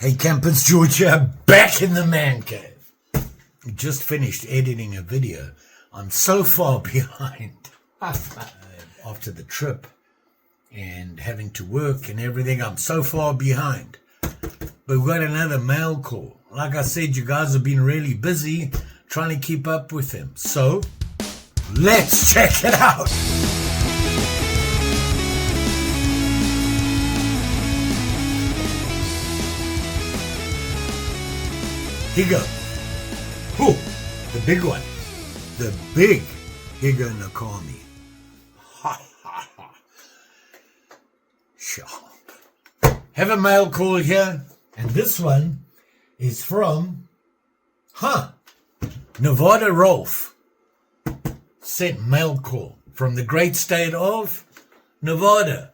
Hey campers, George here, back in the man cave. Just finished editing a video. I'm so far behind after the trip and having to work and everything. I'm so far behind. But we've got another mail call. Like I said, you guys have been really busy trying to keep up with him. So, let's check it out. Here you go. Oh, the big one. The big Higa Nakami. Ha ha ha. Sharp. Have a mail call here. And this one is from, Nevada Rolf. Sent mail call from the great state of Nevada.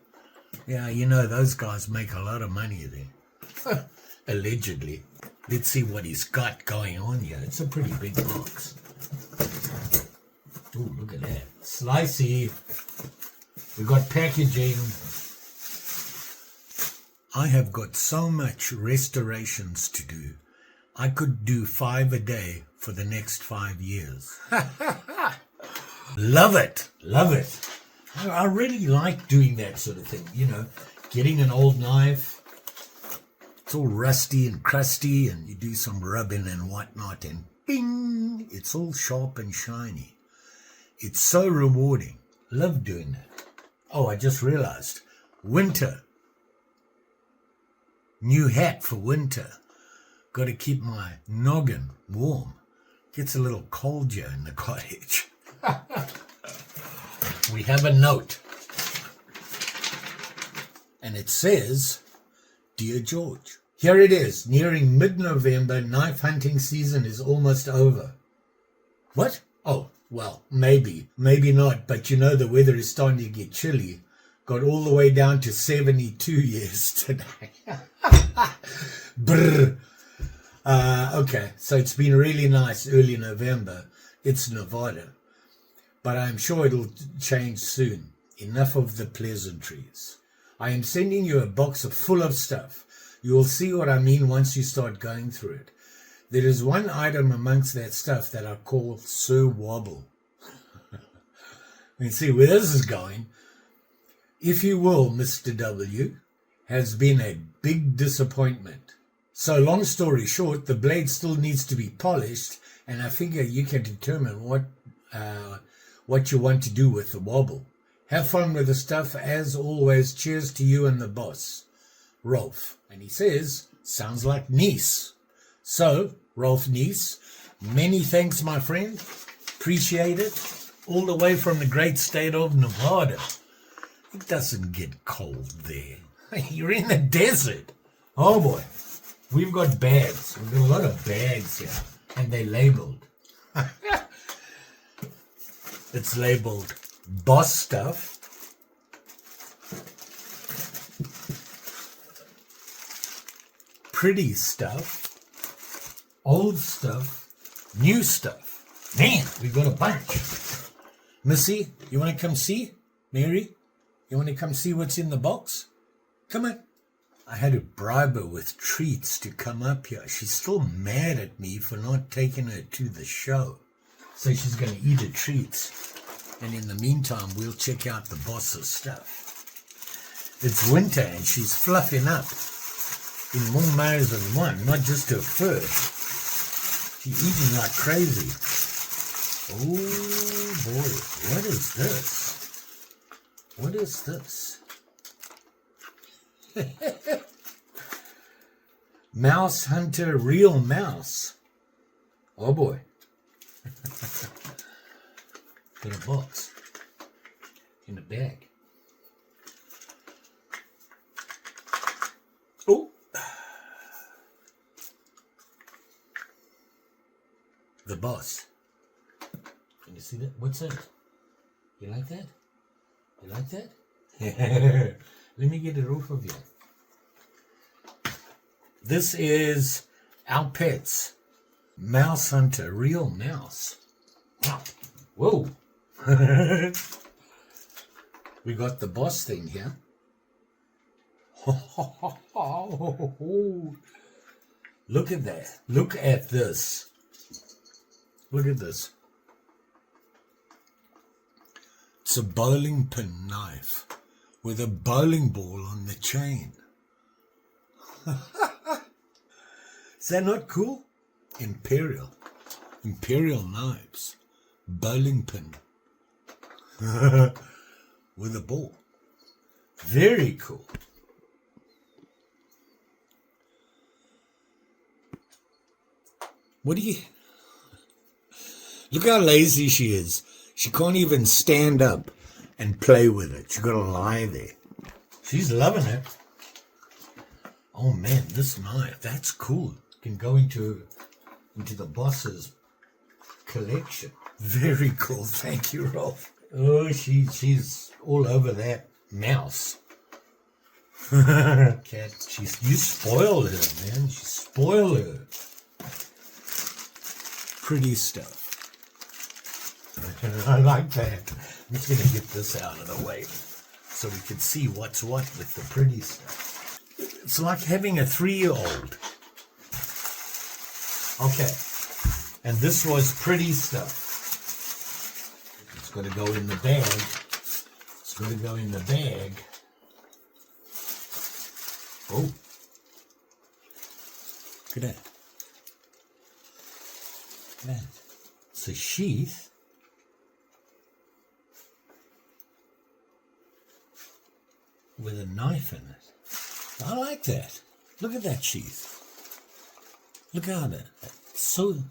Yeah, you know, those guys make a lot of money there. Allegedly. Let's see what he's got going on here. It's a pretty big box. Oh, look at that. Slicey. We got packaging. I have got so much restorations to do. I could do 5 a day for the next 5 years. Love it. Love it. I really like doing that sort of thing. You know, getting an old knife. It's all rusty and crusty, and you do some rubbing and whatnot, and bing, it's all sharp and shiny. It's so rewarding. Love doing that. Oh, I just realized, winter. New hat for winter. Got to keep my noggin warm. Gets a little cold here in the cottage. We have a note, and it says, Dear George, here it is, nearing mid-November, knife hunting season is almost over. What? Oh, well, maybe not, but you know the weather is starting to get chilly. Got all the way down to 72 yesterday. Brr. Okay, so it's been really nice early November. It's Nevada, but I'm sure it'll change soon. Enough of the pleasantries. I am sending you a box full of stuff. You will see what I mean once you start going through it. There is one item amongst that stuff that I call Sir Wobble. You see where this is going. If you will, Mr. W, has been a big disappointment. So long story short, the blade still needs to be polished, and I figure you can determine what you want to do with the wobble. Have fun with the stuff. As always, cheers to you and the boss, Rolf. And he says, sounds like niece. So, Rolf Niece, many thanks, my friend. Appreciate it. All the way from the great state of Nevada. It doesn't get cold there. You're in the desert. Oh boy. We've got bags. We've got a lot of bags here. And they're labeled. It's labeled boss stuff. Pretty stuff. Old stuff. New stuff. Man, we've got a bunch. Missy, you want to come see? Mary, you want to come see what's in the box? Come on. I had to bribe her with treats to come up here. She's still mad at me for not taking her to the show. So she's going to eat her treats. And in the meantime, we'll check out the boss's stuff. It's winter and she's fluffing up in more ways than one, not just her fur. She's eating like crazy. Oh boy, what is this? What is this? Mouse Hunter Real Mouse. Oh boy. In a box. In a bag. Oh. The boss. Can you see that? What's that? You like that? You like that? Let me get it off of you. This is our pets. Mouse Hunter Real Mouse. Wow. Whoa. We got the boss thing here. Look at that. Look at this. Look at this. It's a bowling pin knife with a bowling ball on the chain. Is that not cool? Imperial knives. Bowling pin. With a ball. Very cool. What do you... Look how lazy she is. She can't even stand up and play with it. She's got to lie there. She's loving it. Oh man, this knife, that's cool. Can go into the boss's collection. Very cool. Thank you, Rolf. Oh, she's all over that mouse. Cat, you spoil her, man. You spoil her. Pretty stuff. I like that. I'm just going to get this out of the way so we can see what's what with the pretty stuff. It's like having a 3-year-old. Okay. And this was pretty stuff. It's got to go in the bag. It's got to go in the bag. Oh. Look at that. Look at that. It's a sheath. With a knife in it. I like that. Look at that sheath. Look at it. So,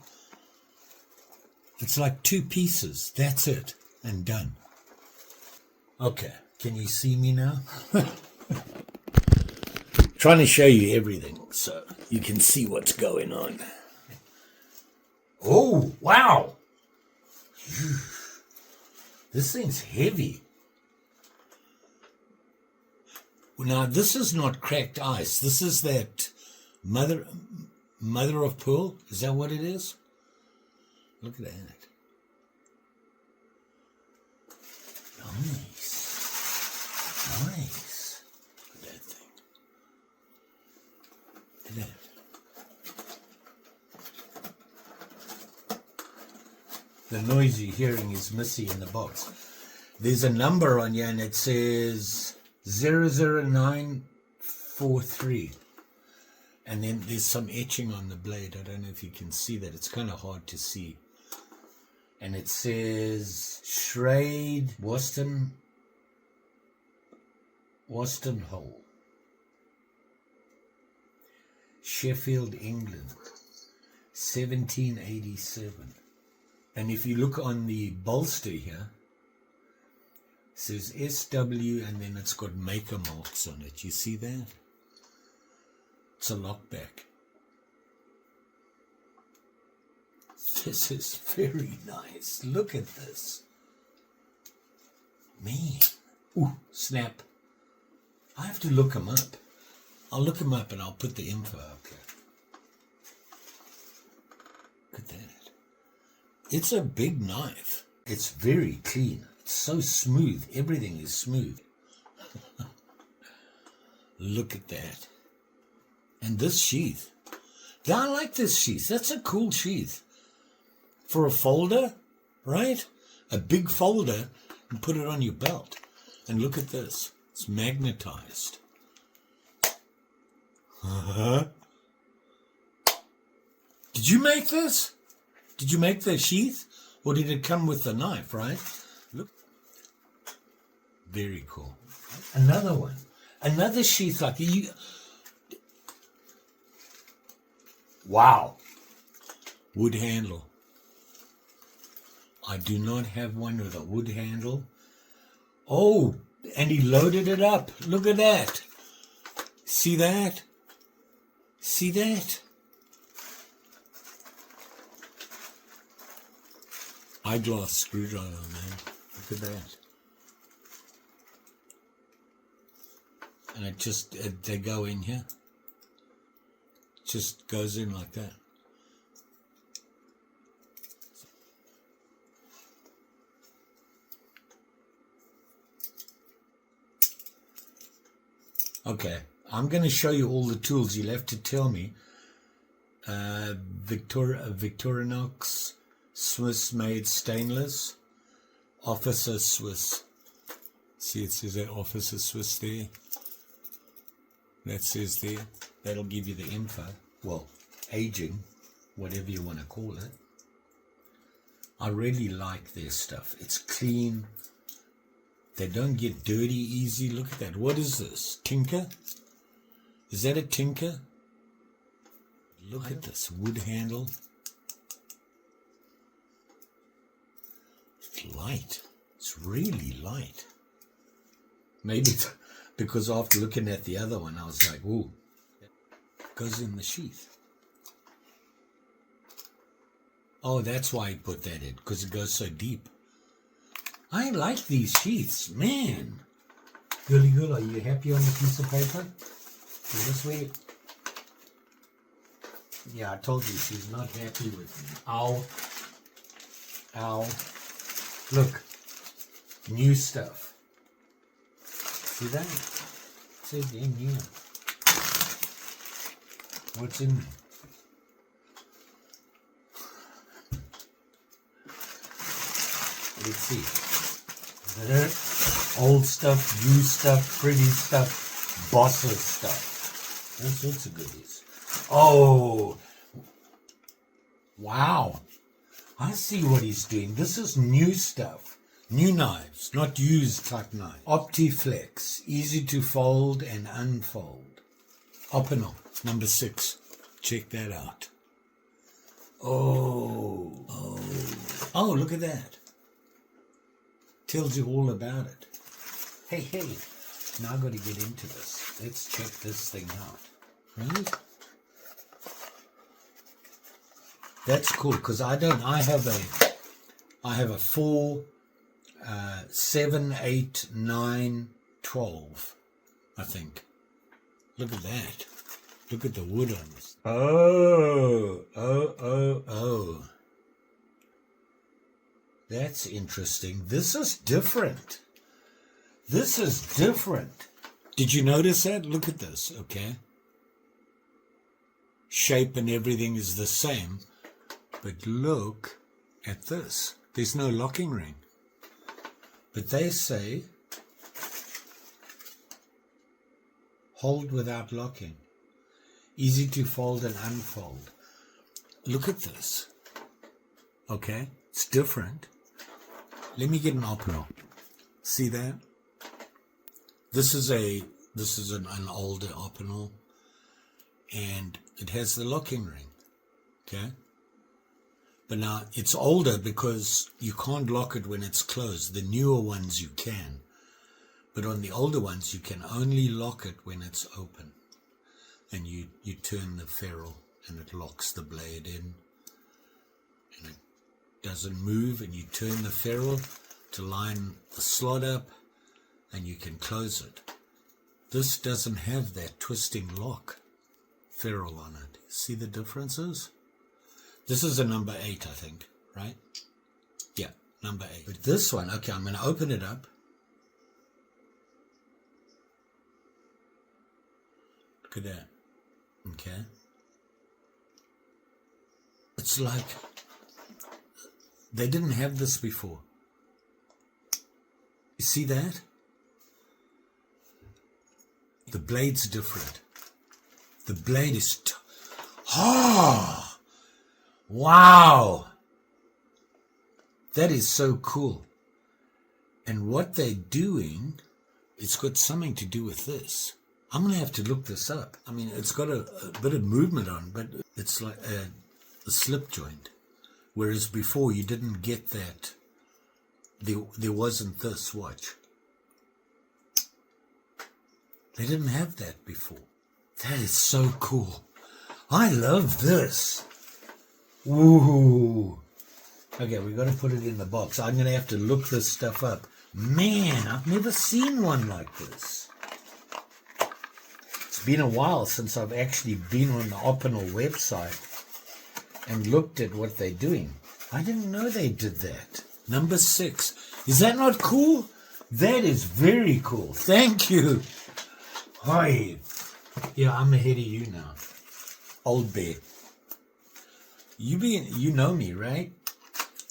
it's like 2 pieces. That's it. And done. Okay. Can you see me now? Trying to show you everything so you can see what's going on. Oh, wow. This thing's heavy. Now, this is not cracked ice. This is that mother of pearl. Is that what it is? Look at that. Nice. Nice. Look at that thing. Look at that. The noise you're hearing is Missy in the box. There's a number on here and it says 00943, and then there's some etching on the blade. I don't know if you can see that. It's kind of hard to see. And it says Shrade Waston Hole, Sheffield, England, 1787. And if you look on the bolster here, it says SW, and then it's got maker marks on it. You see that? It's a lockback. This is very nice. Look at this. Man. Ooh, snap. I have to look him up. I'll look him up and I'll put the info up here. Look at that. It's a big knife. It's very clean. It's so smooth. Everything is smooth. Look at that. And this sheath. Yeah, I like this sheath. That's a cool sheath. For a folder, right? A big folder, and put it on your belt. And look at this. It's magnetized. Did you make this? Did you make the sheath? Or did it come with the knife, right? Look. Very cool. Another one. Another sheath like you. Wow. Wood handle. I do not have one with a wood handle. Oh, and he loaded it up. Look at that. See that? See that? Eyeglass screwdriver, man. Look at that. And it just, they go in here. It just goes in like that. Okay, I'm going to show you all the tools. You'll have to tell me Victorinox Swiss-made stainless. Officer Swiss. See, it says that Officer Swiss there. That says there. That'll give you the info. Well, aging, whatever you want to call it. I really like their stuff. It's clean. They don't get dirty easy. Look at that. What is this? Tinker? Is that a tinker? Look at this wood handle. It's light. It's really light. Maybe it's because after looking at the other one, I was like, ooh, it goes in the sheath. Oh, that's why he put that in, because it goes so deep. I like these sheaths, man. Girly girl, are you happy on the piece of paper? Is this way? Yeah, I told you she's not happy with me. Ow. Ow. Look. New stuff. See that? It says in here. What's in there? Let's see. Old stuff, new stuff, pretty stuff, bosses stuff. All sorts of goodies. Oh, wow. I see what he's doing. This is new stuff. New knives, not used type knife. Optiflex, easy to fold and unfold. Opinel, number 6. Check that out. Oh, look at that. Tells you all about it. Hey, now I've got to get into this. Let's check this thing out. Right? That's cool, because I have a 4, 7, 8, 9, 12, I think. Look at that. Look at the wood on this. Oh. That's interesting. This is different. Did you notice that? Look at this, okay? Shape and everything is the same. But look at this. There's no locking ring. But they say, hold without locking. Easy to fold and unfold. Look at this. Okay? It's different. Let me get an Opinel. See that? This is an older Opinel, and it has the locking ring. Okay? But now it's older because you can't lock it when it's closed. The newer ones you can. But on the older ones you can only lock it when it's open. And you turn the ferrule and it locks the blade in. And it doesn't move, and you turn the ferrule to line the slot up and you can close it. This doesn't have that twisting lock ferrule on it. See the differences? This is a number 8, I think, right? Yeah, number 8. But this one, okay, I'm going to open it up. Look at that. Okay. It's like they didn't have this before. You see that? The blade's different. The blade is... Wow! That is so cool. And what they're doing, it's got something to do with this. I'm going to have to look this up. I mean, it's got a bit of movement on, but it's like a slip joint. Whereas before you didn't get that. There wasn't this, watch. They didn't have that before. That is so cool. I love this. Woohoo. Okay, we've got to put it in the box. I'm going to have to look this stuff up. Man, I've never seen one like this. It's been a while since I've actually been on the Opinel website and looked at what they're doing. I didn't know they did that. Number 6. Is that not cool? That is very cool. Thank you. Hi. Yeah, I'm ahead of you now. Old bear. You know me, right?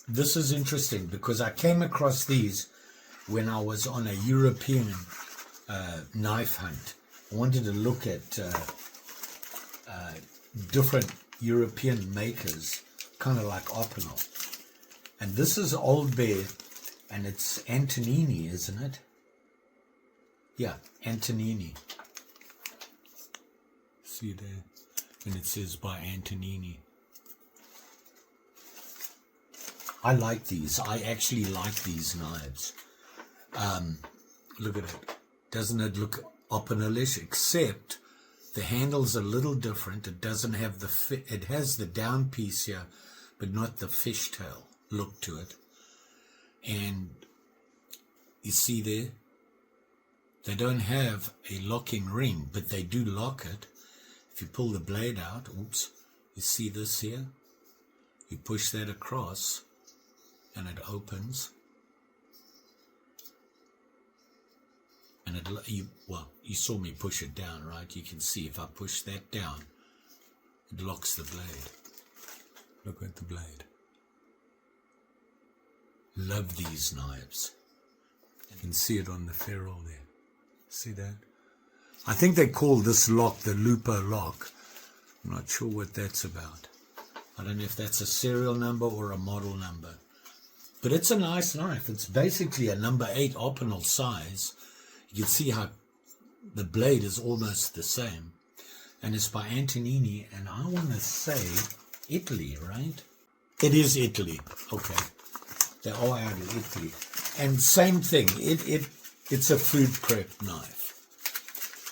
This is interesting because I came across these when I was on a European knife hunt. I wanted to look at different European makers, kind of like Opinel. And this is Old Bear, and it's Antonini, isn't it? Yeah, Antonini. See there? And it says by Antonini. I like these. I actually like these knives. Look at it. Doesn't it look Opinelish? Except the handle's a little different. It doesn't have the it has the down piece here, but not the fishtail look to it. And you see there, they don't have a locking ring, but they do lock it. If you pull the blade out, oops, you see this here? You push that across and it opens. And you saw me push it down, right? You can see if I push that down, it locks the blade. Look at the blade. Love these knives. You can see it on the ferrule there. See that? I think they call this lock the Lupo lock. I'm not sure what that's about. I don't know if that's a serial number or a model number. But it's a nice knife. It's basically a number 8 Opinel size. You can see how the blade is almost the same. And it's by Antonini, and I want to say Italy, right? It is Italy. Okay. They are out of Italy. And same thing. It's a food prep knife.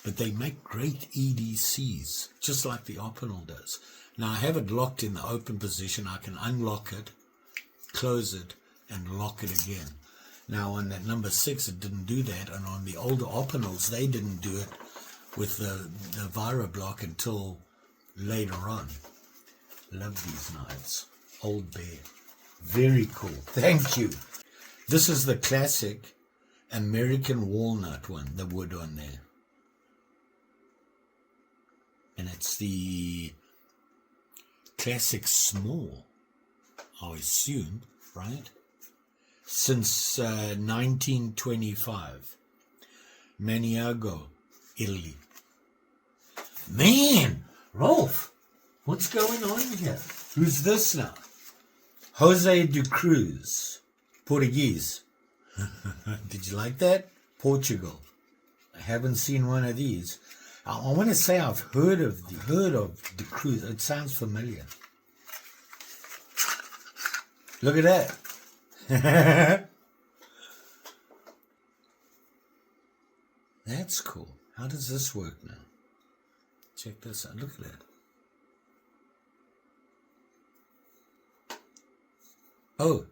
But they make great EDCs, just like the Opinel does. Now, I have it locked in the open position. I can unlock it, close it, and lock it again. Now, on that number 6, it didn't do that. And on the older Opinels, they didn't do it with the Faribault until later on. Love these knives. Old Bear. Very cool. Thank you. This is the classic American walnut one, the wood on there. And it's the classic small, I assume, right? Since 1925. Maniago, Italy. Man, Rolf, what's going on here? Who's this now? Jose de Cruz, Portuguese. Did you like that? Portugal. I haven't seen one of these. I want to say I've heard of de Cruz. It sounds familiar. Look at that. That's cool. How does this work now? Check this out. Look at that. Oh,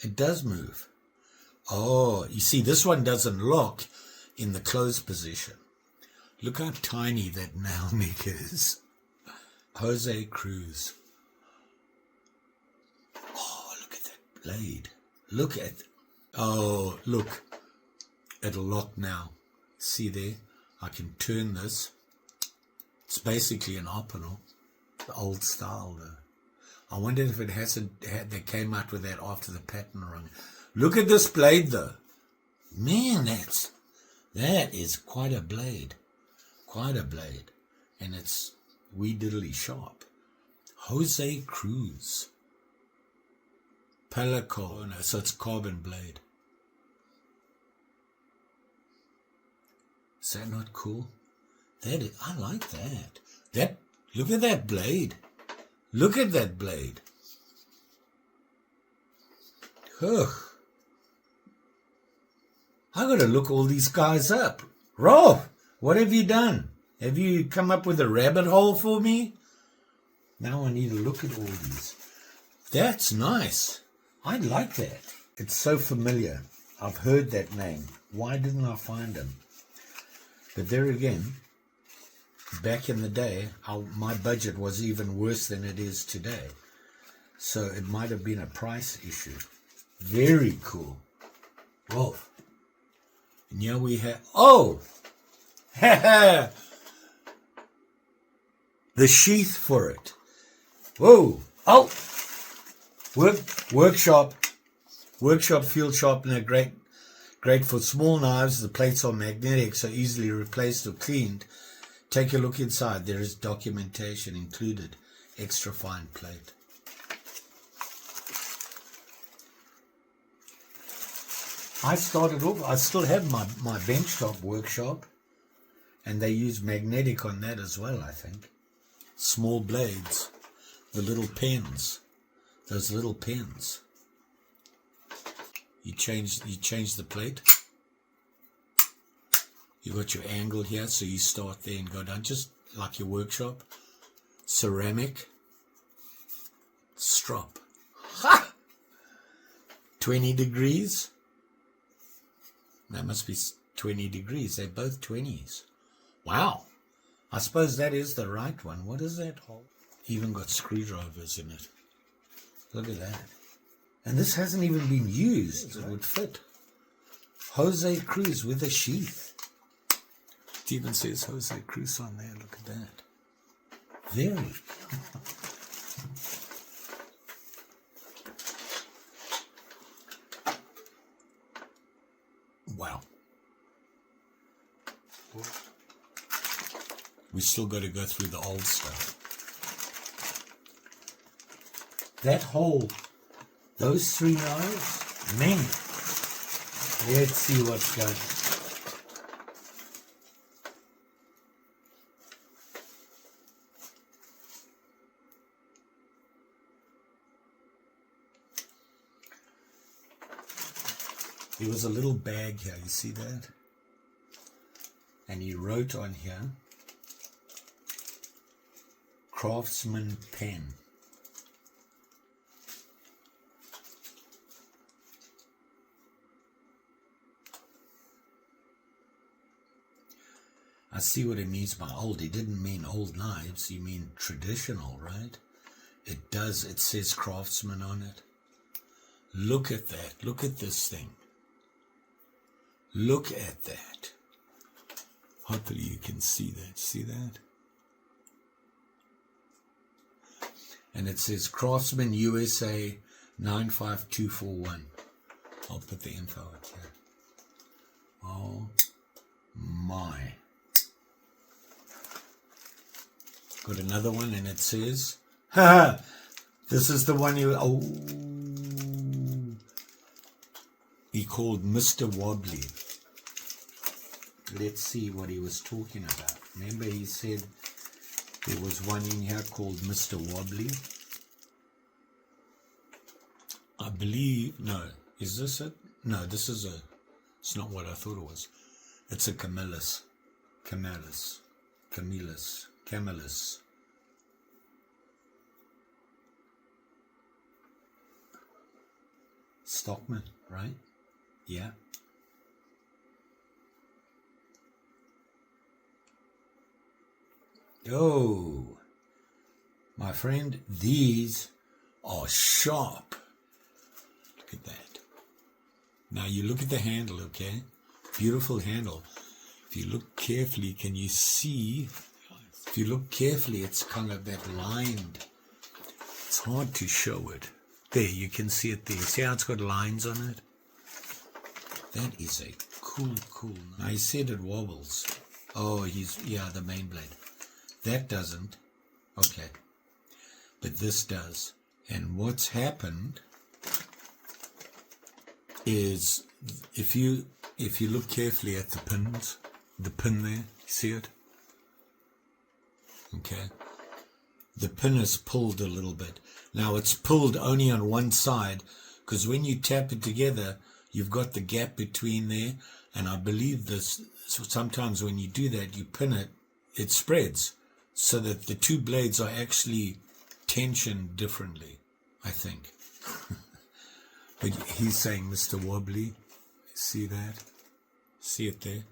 it does move. Oh, you see, this one doesn't lock in the closed position. Look how tiny that nail nick is. Jose Cruz. Oh, look at that blade. Look at, oh, look. It'll lock now. See there? I can turn this. It's basically an Opinel. The old style though. I wonder if it hasn't, they came out with that after the patent run. Look at this blade though. Man, that is quite a blade. Quite a blade. And it's wee diddly sharp. Jose Cruz. Pelico. Oh no, so it's carbon blade. Is that not cool? That is, I like that. Look at that blade. Look at that blade. Ugh. I gotta look all these guys up. Rolf, what have you done? Have you come up with a rabbit hole for me? Now I need to look at all these. That's nice. I like that. It's so familiar. I've heard that name. Why didn't I find him? But there again, back in the day, my budget was even worse than it is today. So it might have been a price issue. Very cool. Whoa. And here we have, oh! The sheath for it. Whoa. Oh, workshop field sharpener, great for small knives. The plates are magnetic, so easily replaced or cleaned. Take a look inside. There is documentation included. Extra fine plate. I started off, I still have my benchtop workshop, and they use magnetic on that as well, I think. Small blades, the little pens, those little pens. You change the plate. You got your angle here, so you start there and go down, just like your workshop. Ceramic strop. Ha! 20 degrees. That must be 20 degrees. They're both 20s. Wow. I suppose that is the right one. What is that hole? Even got screwdrivers in it. Look at that. And this hasn't even been used. It would fit. Jose Cruz with a sheath. It even says Jose Cruz on there. Look at that. Very. Wow. We still got to go through the old stuff. That hole, those 3 knives, man. Let's see what's going on. There was a little bag here, you see that? And he wrote on here, Craftsman pen. I see what he means by old. He didn't mean old knives, he mean traditional, right? It does, it says Craftsman on it. Look at that, look at this thing. Look at that. Hopefully you can see that. See that? And it says Craftsman USA 95241. I'll put the info up here. Oh my. Got another one and it says, haha, this is the one you, oh, he called Mr. Wobbly. Let's see what he was talking about. Remember he said there was one in here called Mr. Wobbly. I believe, no, is this it? No, this is a, it's not what I thought it was. It's a Camillus. Stockman, right? Yeah. Oh, my friend, these are sharp. Look at that. Now you look at the handle, okay? Beautiful handle. If you look carefully, can you see? If you look carefully, it's kind of that lined. It's hard to show it. There, you can see it there. See how it's got lines on it? That is a cool. Now, he said it wobbles. Oh, yeah, the main blade. That doesn't. Okay. But this does. And what's happened is if you look carefully at the pins, the pin there, see it? Okay. The pin is pulled a little bit. Now it's pulled only on one side because when you tap it together, you've got the gap between there. And I believe this, so sometimes when you do that, you pin it, it spreads so that the two blades are actually tensioned differently, I think. But he's saying Mr. Wobbly. See that? See it there?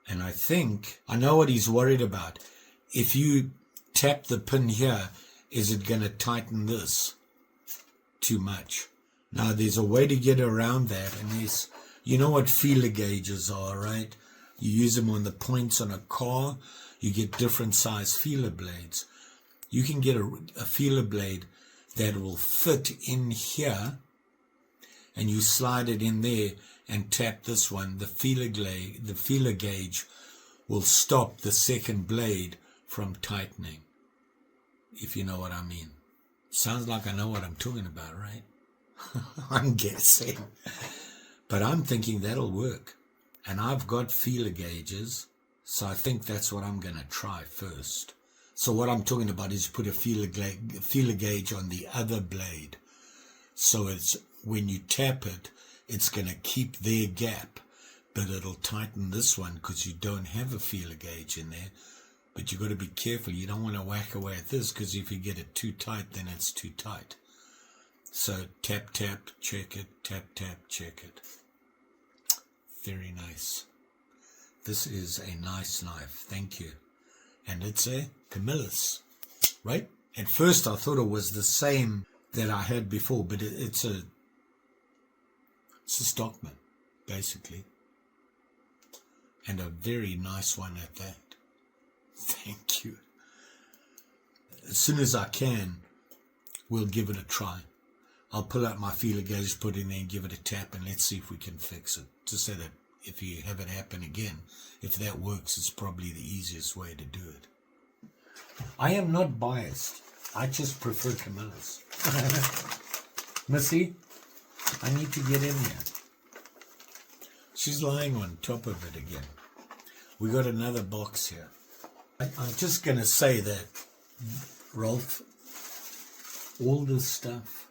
And I know what he's worried about. If you tap the pin here, is it going to tighten this too much? Now, there's a way to get around that, and there's, you know what feeler gauges are, right? You use them on the points on a car. you get different size feeler blades. You can get a feeler blade that will fit in here, and you slide it in there and tap this one. The feeler gauge will stop the second blade from tightening, if you know what I mean. Sounds like I know what I'm talking about, right? I'm guessing. But I'm thinking that'll work. And I've got feeler gauges, so I think that's what I'm going to try first. So what I'm talking about is put a feeler gauge on the other blade. So it's when you tap it, it's going to keep their gap, but it'll tighten this one because you don't have a feeler gauge in there. But you've got to be careful. You don't want to whack away at this, because if you get it too tight, then it's too tight. So tap, tap, check it, tap, tap, check it. Very nice. This is a nice knife. Thank you. And it's a Camillus, right? At first I thought it was the same that I had before, but it's a Stockman, basically. And a very nice one at that. Thank you. As soon as I can, we'll give it a try. I'll pull out my feeler gauge, put it in there and give it a tap, and let's see if we can fix it. Just so that if you have it happen again, if that works, it's probably the easiest way to do it. I am not biased. I just prefer Camillus. Missy, I need to get in here. She's lying on top of it again. We got another box here. I'm just going to say that, Rolf, all this stuff,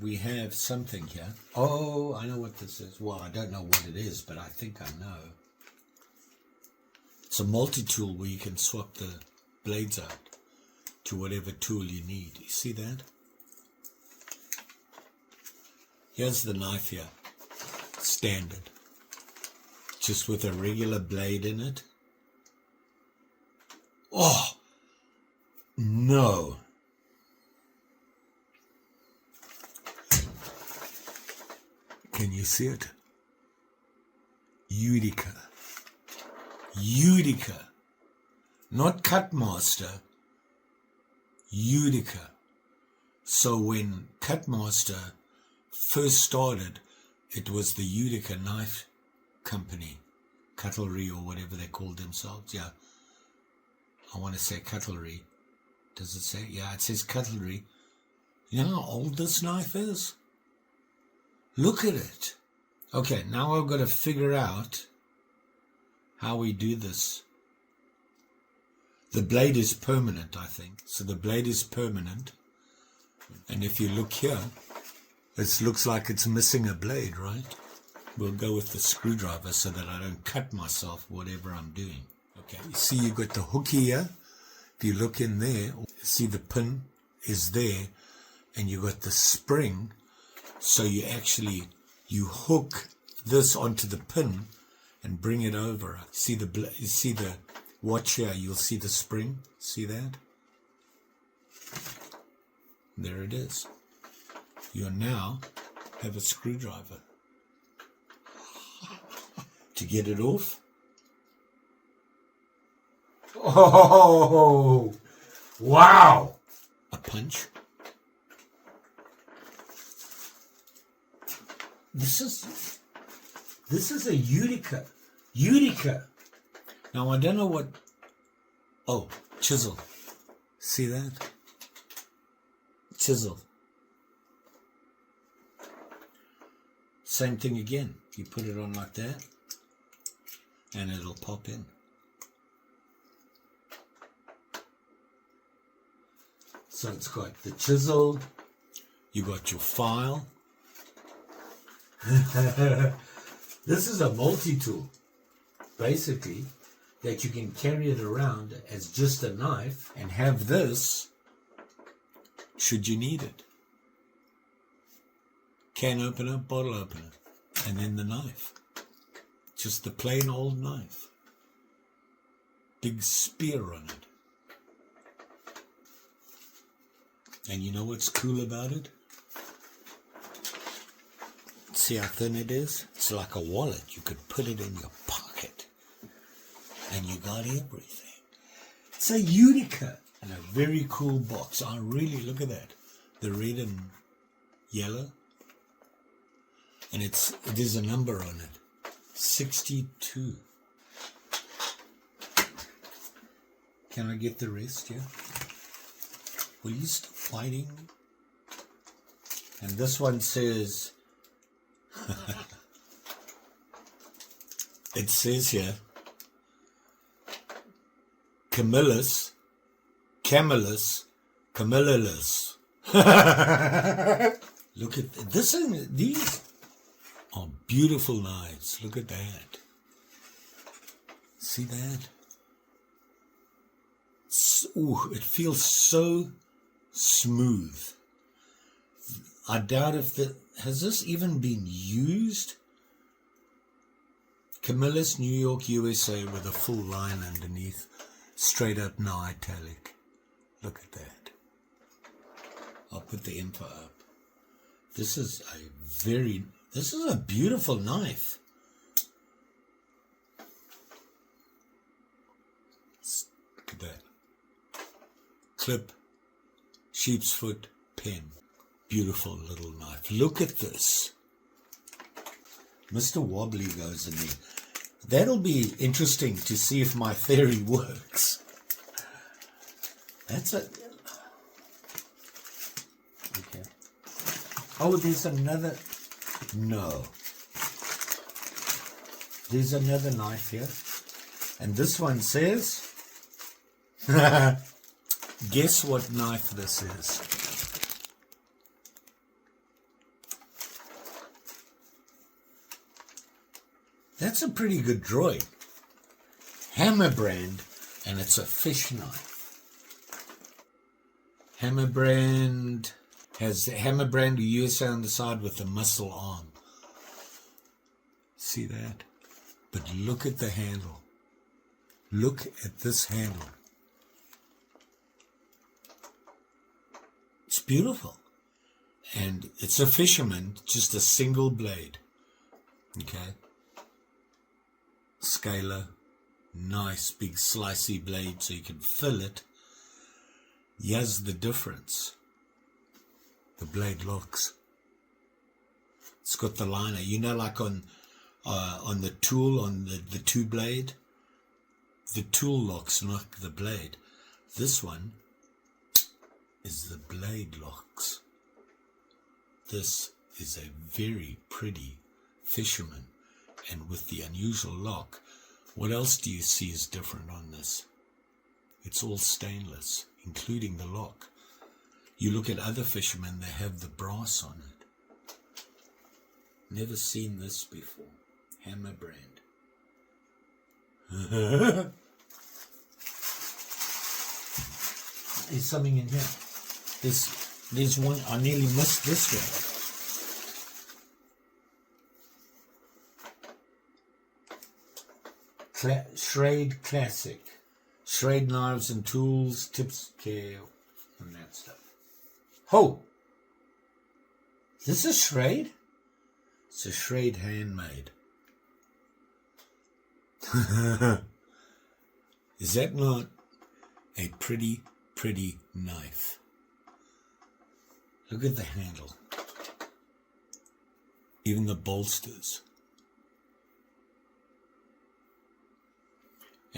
we have something here. Oh, I know what this is. Well, I don't know what it is, but I think I know. It's a multi-tool where you can swap the blades out to whatever tool you need. You see that? Here's the knife here. Standard. Just with a regular blade in it. Oh! No. Can you see it? Utica. Utica. Not Cutmaster. Utica. So when Cutmaster first started, it was the Utica Knife Company. Cutlery or whatever they called themselves. Yeah. I want to say cutlery. Does it say? Yeah, it says cutlery. You know how old this knife is? Look at it. Okay, now I've got to figure out how we do this. The blade is permanent, I think. So the blade is permanent. And if you look here, it looks like it's missing a blade, right? We'll go with the screwdriver so that I don't cut myself whatever I'm doing. Okay, you see you've got the hook here. If you look in there, see the pin is there, and you got the spring. So you hook this onto the pin and bring it over. You see the watch here, you'll see the spring. See that? There it is. You now have a screwdriver. To get it off. Oh, wow. A punch. This is a Utica. Utica. Now I don't know what. Oh, chisel. See that? Chisel. Same thing again. You put it on like that, and it'll pop in. So it's got the chisel. You got your file. This is a multi-tool, basically, that you can carry it around as just a knife and have this should you need it. Can opener, bottle opener, and then the knife. Just the plain old knife. Big spear on it. And you know what's cool about it? It's See how thin it is? It's like a wallet. You could put it in your pocket and you got everything. It's a Utica and a very cool box. I really, look at that. The red and yellow. And there's a number on it. 62. Can I get the rest, yeah? Will you stop fighting? And this one says, it says here, Camillus, Camillus. Look at this. These are beautiful knives. Look at that. See that? Ooh, it feels so smooth. I doubt if has this even been used? Camillus, New York, USA, with a full line underneath, straight up, no italic. Look at that. I'll put the info up. This is a beautiful knife. Look at that. Clip, sheep's foot, pen. Beautiful little knife. Look at this. Mr. Wobbly goes in there. That'll be interesting to see if my theory works. That's it. Okay. Oh, there's another. No. There's another knife here. And this one says, guess what knife this is? That's a pretty good drawing. Hammer brand, and it's a fish knife. Hammer brand has Hammer brand USA on the side with a muscle arm. See that? But look at the handle. Look at this handle. It's beautiful. And it's a fisherman, just a single blade. Okay. Scaler, nice big slicey blade so you can fill it. Here's the difference. The blade locks. It's got the liner, like on the tool, on the two blade. The tool locks, not the blade. This one is the blade locks. This is a very pretty fisherman. And with the unusual lock, what else do you see is different on this? It's all stainless, including the lock. You look at other fishermen, they have the brass on it. Never seen this before. Hammer brand. There's something in here. There's one, I nearly missed this one. Schrade Classic. Schrade knives and tools, tips, care, and that stuff. Oh! Is this a Schrade? It's a Schrade handmade. Is that not a pretty, pretty knife? Look at the handle. Even the bolsters.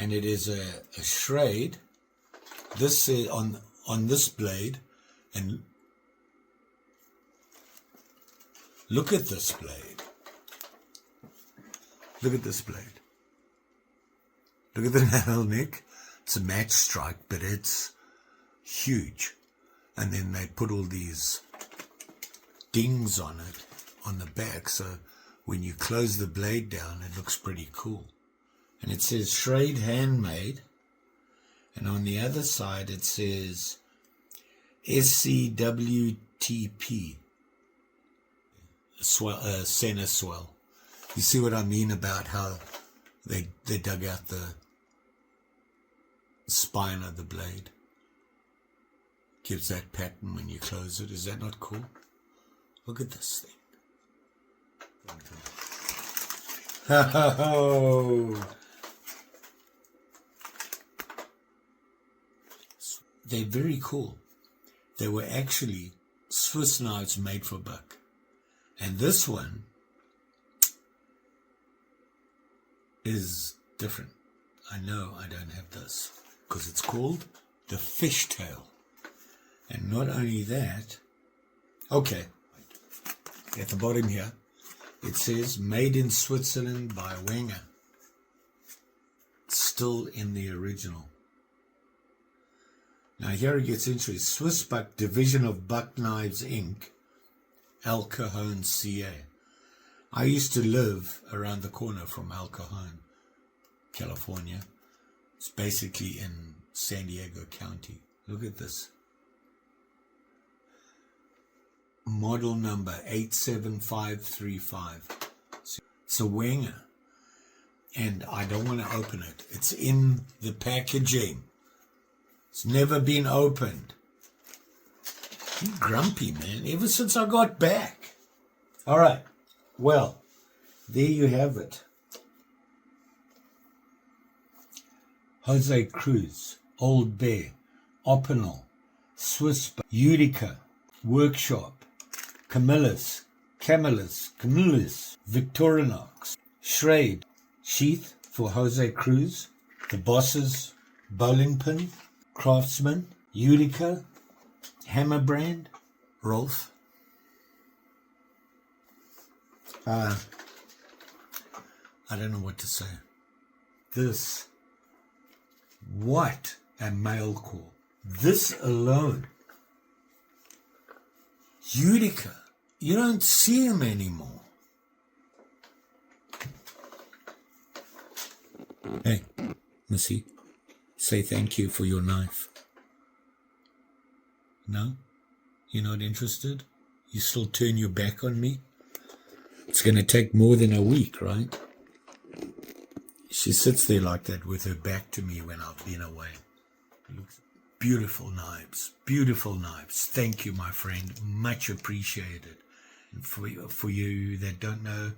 And it is a Schrade. This is on this blade, and look at this blade. Look at this blade. Look at the nail neck. It's a match strike, but it's huge. And then they put all these dings on it on the back, so when you close the blade down, it looks pretty cool. And it says Schrade handmade, and on the other side it says SCWTP, center swell. You see what I mean about how they dug out the spine of the blade? Gives that pattern when you close it. Is that not cool? Look at this thing. Oh, they're very cool. They were actually Swiss knives made for buck. And this one is different. I know I don't have this because it's called the fishtail. And not only that, okay, at the bottom here, it says made in Switzerland by Wenger. Still in the original. Now here it gets interesting. Swiss Buck, Division of Buck Knives Inc., El Cajon, CA. I used to live around the corner from El Cajon, California. It's basically in San Diego County. Look at this. Model number 87535. It's a Wenger. And I don't want to open it. It's in the packaging. It's never been opened. I'm grumpy, man, ever since I got back. All right. Well, there you have it. Jose Cruz, Old Bear, Opinel, Swiss, Utica, Workshop, Camillus, Victorinox, Schrade, Sheath for Jose Cruz, The Bosses, Bowling Pin, Craftsman, Utica, Hammerbrand, Rolf. I don't know what to say. This, what a mail call. This alone. Utica, you don't see him anymore. Hey, Missy, say thank you for your knife. No? You're not interested? You still turn your back on me? It's going to take more than a week, right? She sits there like that with her back to me when I've been away. Beautiful knives, beautiful knives. Thank you, my friend. Much appreciated. And for you that don't know,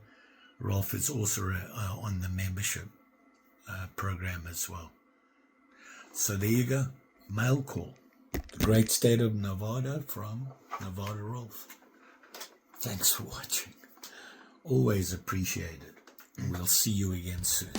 Rolf is also on the membership program as well. So there you go. Mail call. The great state of Nevada from Nevada Rolf. Thanks for watching. Always appreciated. And we'll see you again soon.